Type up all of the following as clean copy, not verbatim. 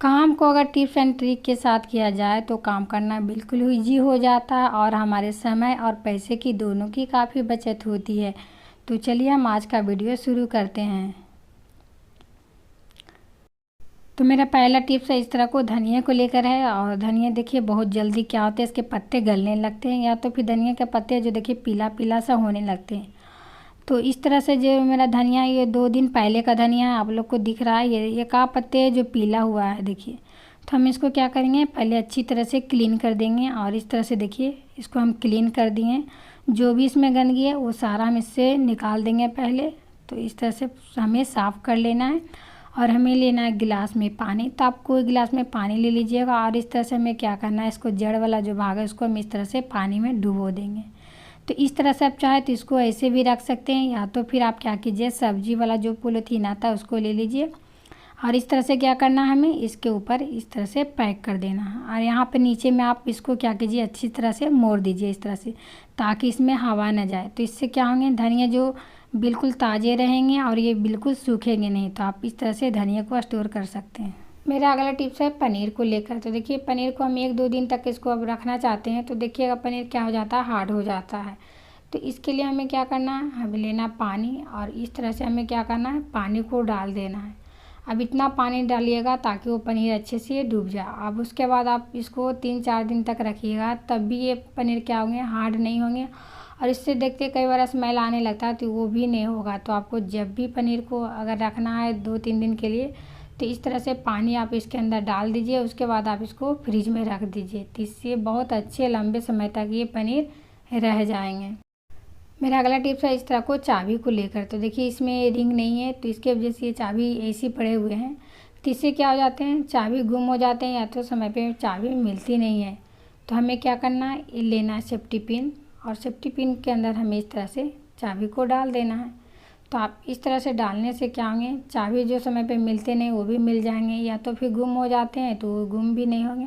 काम को अगर टिप्स एंड ट्रिक के साथ किया जाए तो काम करना बिल्कुल ईजी हो जाता है और हमारे समय और पैसे की दोनों की काफ़ी बचत होती है। तो चलिए हम आज का वीडियो शुरू करते हैं। तो मेरा पहला टिप्स है, इस तरह को धनिया को लेकर है। और धनिया देखिए बहुत जल्दी क्या होता है, इसके पत्ते गलने लगते हैं या तो फिर धनिया के पत्ते जो देखिए पीला पीला सा होने लगते हैं। तो इस तरह से जो मेरा धनिया, ये 2 दिन पहले का धनिया है, आप लोग को दिख रहा है ये का पत्ते है जो पीला हुआ है देखिए। तो हम इसको क्या करेंगे, पहले अच्छी तरह से क्लीन कर देंगे। और इस तरह से देखिए इसको हम क्लीन कर दिए, जो भी इसमें गंदगी है वो सारा हम इससे निकाल देंगे पहले। तो इस तरह से हमें साफ़ कर लेना है। और हमें लेना है गिलास में पानी। तो आप कोई गिलास में पानी ले लीजिएगा और इस तरह से हमें क्या करना है, इसको जड़ वाला जो भाग है उसको हम इस तरह से पानी में डुबो देंगे। तो इस तरह से आप चाहे तो इसको ऐसे भी रख सकते हैं, या तो फिर आप क्या कीजिए, सब्जी वाला जो पॉलीथीन आता है उसको ले लीजिए। और इस तरह से क्या करना है, हमें इसके ऊपर इस तरह से पैक कर देना है। और यहाँ पे नीचे में आप इसको क्या कीजिए, अच्छी तरह से मोड़ दीजिए इस तरह से, ताकि इसमें हवा न जाए। तो इससे क्या होंगे, धनिया जो बिल्कुल ताज़े रहेंगे और ये बिल्कुल सूखेंगे नहीं। तो आप इस तरह से धनिया को स्टोर कर सकते हैं। मेरा अगला टिप्स है पनीर को लेकर। तो देखिए पनीर को हम 1-2 दिन तक इसको अब रखना चाहते हैं। तो देखिएगा पनीर क्या हो जाता है, हार्ड हो जाता है। तो इसके लिए हमें क्या करना है, हमें लेना पानी और इस तरह से हमें क्या करना है, पानी को डाल देना है। अब इतना पानी डालिएगा ताकि वो पनीर अच्छे से डूब जाए। अब उसके बाद आप इसको 3-4 दिन तक रखिएगा, तब भी ये पनीर क्या होंगे, हार्ड नहीं होंगे। और इससे देखते कई बार स्मेल आने लगता है, तो वो भी नहीं होगा। तो आपको जब भी पनीर को अगर रखना है 2-3 दिन के लिए, तो इस तरह से पानी आप इसके अंदर डाल दीजिए। उसके बाद आप इसको फ्रिज में रख दीजिए, तो इससे बहुत अच्छे लंबे समय तक ये पनीर रह जाएंगे। मेरा अगला टिप्स है इस तरह को चाबी को लेकर। तो देखिए इसमें रिंग नहीं है, तो इसके वजह से ये चाबी ऐसे पड़े हुए हैं। तो इससे क्या हो जाते हैं, चाबी गुम हो जाते हैं या तो समय पे चाबी मिलती नहीं है। तो हमें क्या करना है, ये लेना है सेफ्टी पिन। और सेफ्टी पिन के अंदर हमें इस तरह से चाबी को डाल देना है। तो आप इस तरह से डालने से क्या होंगे, चाबी जो समय पे मिलते नहीं वो भी मिल जाएंगे, या तो फिर गुम हो जाते हैं तो वो गुम भी नहीं होंगे।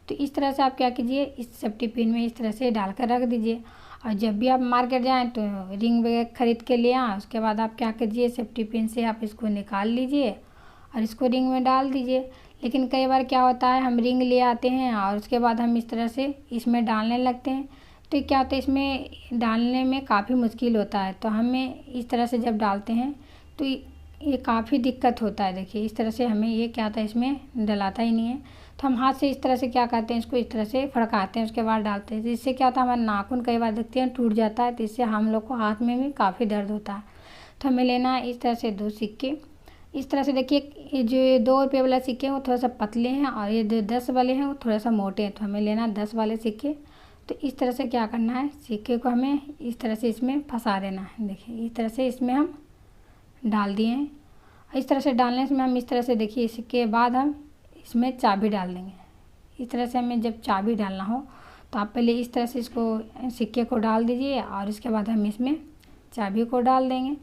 तो इस तरह से आप क्या कीजिए, इस सेफ्टी पिन में इस तरह से डाल कर रख दीजिए। और जब भी आप मार्केट जाएं तो रिंग वगैरह ख़रीद के ले आएँ। उसके बाद आप क्या कीजिए, सेफ्टी पिन से आप इसको निकाल लीजिए और इसको रिंग में डाल दीजिए। लेकिन कई बार क्या होता है, हम रिंग ले आते हैं और उसके बाद हम इस तरह से इसमें डालने लगते हैं। तो क्या होता है, इसमें डालने में काफ़ी मुश्किल होता है। तो हमें इस तरह से जब डालते हैं तो ये काफ़ी दिक्कत होता है। देखिए इस तरह से हमें ये क्या होता है, इसमें डलाता ही नहीं है। तो हम हाथ से इस तरह से क्या करते हैं, इसको इस तरह से फड़काते हैं, उसके बाद डालते हैं। तो इससे क्या होता है, हमारा नाखून कई बार देखते हैं टूट जाता है। तो इससे हम लोग को हाथ में भी काफ़ी दर्द होता है। तो हमें लेना है इस तरह से 2 सिक्के। इस तरह से देखिए ये जो 2 रुपये वाला सिक्के हैं वो थोड़ा सा पतले हैं और ये जो 10 वाले हैं वो थोड़ा सा मोटे हैं। तो हमें लेना 10 वाले सिक्के। तो इस तरह से क्या करना है, सिक्के को हमें इस तरह से इसमें फंसा देना है। देखिए इस तरह से इसमें हम डाल दिए हैं। इस तरह से डालने से हम इस तरह से देखिए, इसके बाद हम इसमें चाबी डाल देंगे। इस तरह से हमें जब चाबी डालना हो तो आप पहले इस तरह से इसको सिक्के को डाल दीजिए और इसके बाद हम इसमें चाबी को डाल देंगे।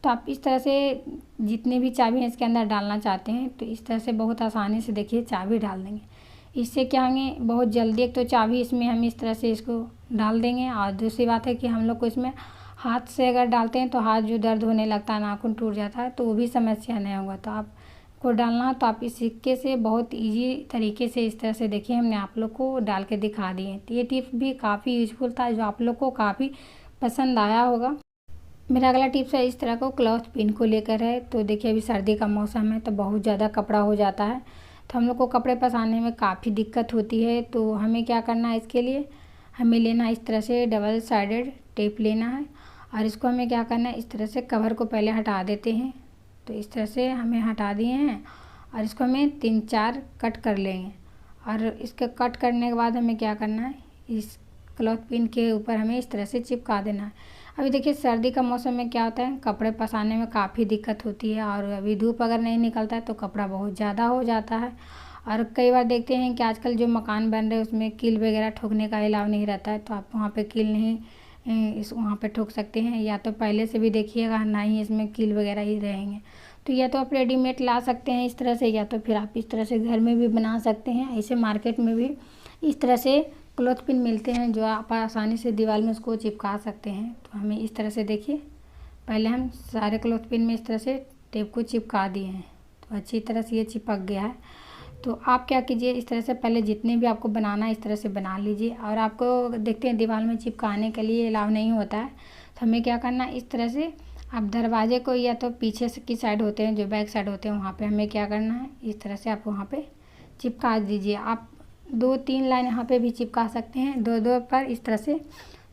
तो आप इस तरह से जितने भी चाबी हैं इसके अंदर डालना चाहते हैं तो इस तरह से बहुत आसानी से देखिए चाबी डाल देंगे। इससे क्या होंगे, बहुत जल्दी एक तो चाबी इसमें हम इस तरह से इसको डाल देंगे। और दूसरी बात है कि हम लोग को इसमें हाथ से अगर डालते हैं तो हाथ जो दर्द होने लगता है, नाखून टूट जाता है, तो वो भी समस्या नहीं होगा। तो आपको डालना तो आप इस सिक्के से बहुत इजी तरीके से इस तरह से देखिए हमने आप लोग को डाल के दिखा दिए। तो ये टिप्स भी काफ़ी यूजफुल था, जो आप लोग को काफ़ी पसंद आया होगा। मेरा अगला टिप्स है इस तरह को क्लॉथ पिन को लेकर है। तो देखिए अभी सर्दी का मौसम है तो बहुत ज़्यादा कपड़ा हो जाता है, तो हम लोग को कपड़े पसारने में काफ़ी दिक्कत होती है। तो हमें क्या करना है, इसके लिए हमें लेना इस तरह से डबल साइडेड टेप लेना है। और इसको हमें क्या करना है, इस तरह से कवर को पहले हटा देते हैं। तो इस तरह से हमें हटा दिए हैं और इसको हमें 3-4 कट कर लेंगे। और इसके कट करने के बाद हमें क्या करना है, इस क्लॉथ पिन के ऊपर हमें इस तरह से चिपका देना है। अभी देखिए सर्दी का मौसम में क्या होता है, कपड़े पसारने में काफ़ी दिक्कत होती है। और अभी धूप अगर नहीं निकलता है तो कपड़ा बहुत ज़्यादा हो जाता है। और कई बार देखते हैं कि आजकल जो मकान बन रहे हैं उसमें कील वगैरह ठोकने का अलाउ नहीं रहता है। तो आप वहाँ पे कील नहीं वहाँ पे ठोक सकते हैं, या तो पहले से भी देखिएगा ना ही इसमें कील वगैरह ही रहेंगे। तो या तो आप रेडीमेड ला सकते हैं इस तरह से, या तो फिर आप इस तरह से घर में भी बना सकते हैं। ऐसे मार्केट में भी इस तरह से क्लॉथ पिन मिलते हैं जो आप आसानी से दीवार में उसको चिपका सकते हैं। तो हमें इस तरह से देखिए, पहले हम सारे क्लॉथ पिन में इस तरह से टेप को चिपका दिए हैं। तो अच्छी तरह से ये चिपक गया है। तो आप क्या कीजिए, इस तरह से पहले जितने भी आपको बनाना है इस तरह से बना लीजिए। और आपको देखते हैं दीवार में चिपकाने के लिए अलाउ नहीं होता है, तो हमें क्या करना है, इस तरह से आप दरवाजे को या तो पीछे से की साइड होते हैं, जो बैक साइड होते हैं, वहाँ पे हमें क्या करना है, इस तरह से आप वहाँ पे चिपका दीजिए। आप 2-3 लाइन यहाँ पे भी चिपका सकते हैं, 2-2 पर इस तरह से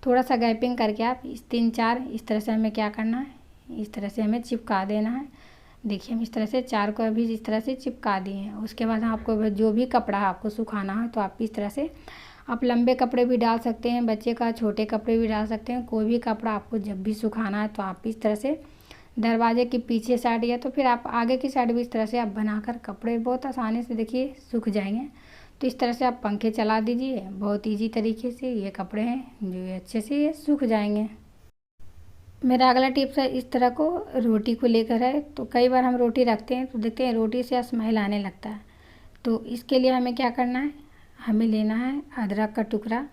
थोड़ा सा गैपिंग करके आप इस 3-4 इस तरह से हमें क्या करना है, इस तरह से हमें चिपका देना है। देखिए हम इस तरह से 4 को अभी इस तरह से चिपका दिए हैं। उसके बाद आपको जो भी कपड़ा आपको सुखाना है तो आप इस तरह से आप लंबे कपड़े भी डाल सकते हैं, बच्चे का छोटे कपड़े भी डाल सकते हैं, कोई भी कपड़ा आपको जब भी सुखाना है तो आप इस तरह से दरवाजे के पीछे साइड या तो फिर आप आगे की साइड भी इस तरह से आप बनाकर कपड़े बहुत आसानी से देखिए सूख जाएंगे। तो इस तरह से आप पंखे चला दीजिए, बहुत ईजी तरीके से ये कपड़े हैं जो ये अच्छे से ये सूख जाएंगे। मेरा अगला टिप्स है इस तरह को रोटी को लेकर है। तो कई बार हम रोटी रखते हैं तो देखते हैं रोटी से स्मेल आने लगता है। तो इसके लिए हमें क्या करना है, हमें लेना है अदरक का टुकड़ा।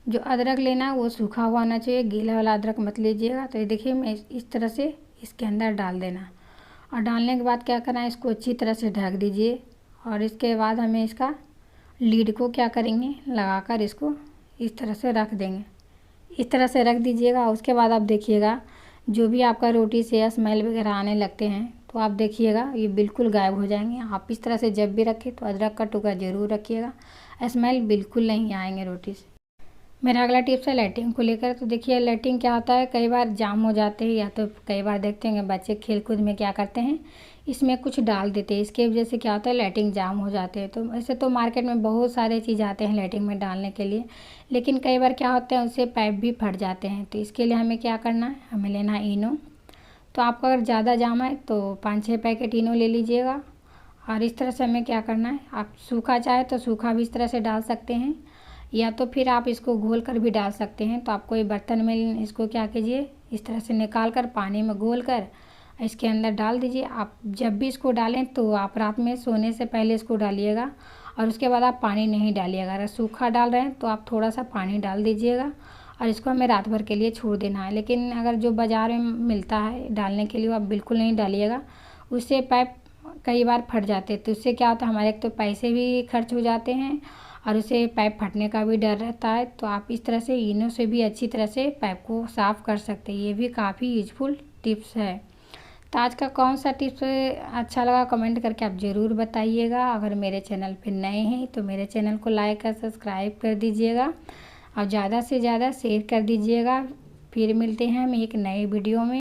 जो अदरक लेना है वो सूखा हुआ होना चाहिए, गीला वाला अदरक मत लीजिएगा। तो ये देखिए मैं इस तरह से इसके अंदर डाल देना, और डालने के बाद क्या करना है, इसको अच्छी तरह से ढक दीजिए। और इसके बाद हमें इसका लीड को क्या करेंगे, लगाकर इसको इस तरह से रख देंगे। इस तरह से रख दीजिएगा। उसके बाद आप देखिएगा जो भी आपका रोटी से स्मेल वगैरह आने लगते हैं तो आप देखिएगा ये बिल्कुल गायब हो जाएंगे। आप इस तरह से जब भी रखें तो अदरक का टुकड़ा ज़रूर रखिएगा, स्मेल बिल्कुल नहीं आएंगे रोटी से। मेरा अगला टिप्स है लाइटिंग को लेकर। तो देखिए लाइटिंग क्या होता है, कई बार जाम हो जाते हैं, या तो कई बार देखते हैं बच्चे खेल कूद में क्या करते हैं, इसमें कुछ डाल देते हैं, इसके वजह से क्या होता है लाइटिंग जाम हो जाते हैं। तो ऐसे तो मार्केट में बहुत सारे चीज़ आते हैं लाइटिंग में डालने के लिए, लेकिन कई बार क्या होता है उससे पाइप भी फट जाते हैं। तो इसके लिए हमें क्या करना है, हमें लेना है इनो। तो आपका अगर ज़्यादा जाम है तो 5-6 पैकेट इनो ले लीजिएगा। और इस तरह से हमें क्या करना है, आप सूखा चाहे तो सूखा भी इस तरह से डाल सकते हैं, या तो फिर आप इसको घोल कर भी डाल सकते हैं। तो आपको ये बर्तन में इसको क्या कीजिए, इस तरह से निकाल कर पानी में घोल कर इसके अंदर डाल दीजिए। आप जब भी इसको डालें तो आप रात में सोने से पहले इसको डालिएगा, और उसके बाद आप पानी नहीं डालिएगा। अगर सूखा डाल रहे हैं तो आप थोड़ा सा पानी डाल दीजिएगा, और इसको हमें रात भर के लिए छोड़ देना है। लेकिन अगर जो बाज़ार में मिलता है डालने के लिए वो आप बिल्कुल नहीं डालिएगा, उससे पाइप कई बार फट जाते हैं। तो उससे क्या होता है, हमारे एक तो पैसे भी खर्च हो जाते हैं और उससे पाइप फटने का भी डर रहता है। तो आप इस तरह से इनो से भी अच्छी तरह से पाइप को साफ़ कर सकते हैं। ये भी काफ़ी यूजफुल टिप्स है। तो आज का कौन सा टिप्स अच्छा लगा कमेंट करके आप ज़रूर बताइएगा। अगर मेरे चैनल पे नए हैं तो मेरे चैनल को लाइक और सब्सक्राइब कर दीजिएगा, और ज़्यादा से ज़्यादा शेयर कर दीजिएगा। फिर मिलते हैं हम एक नए वीडियो में।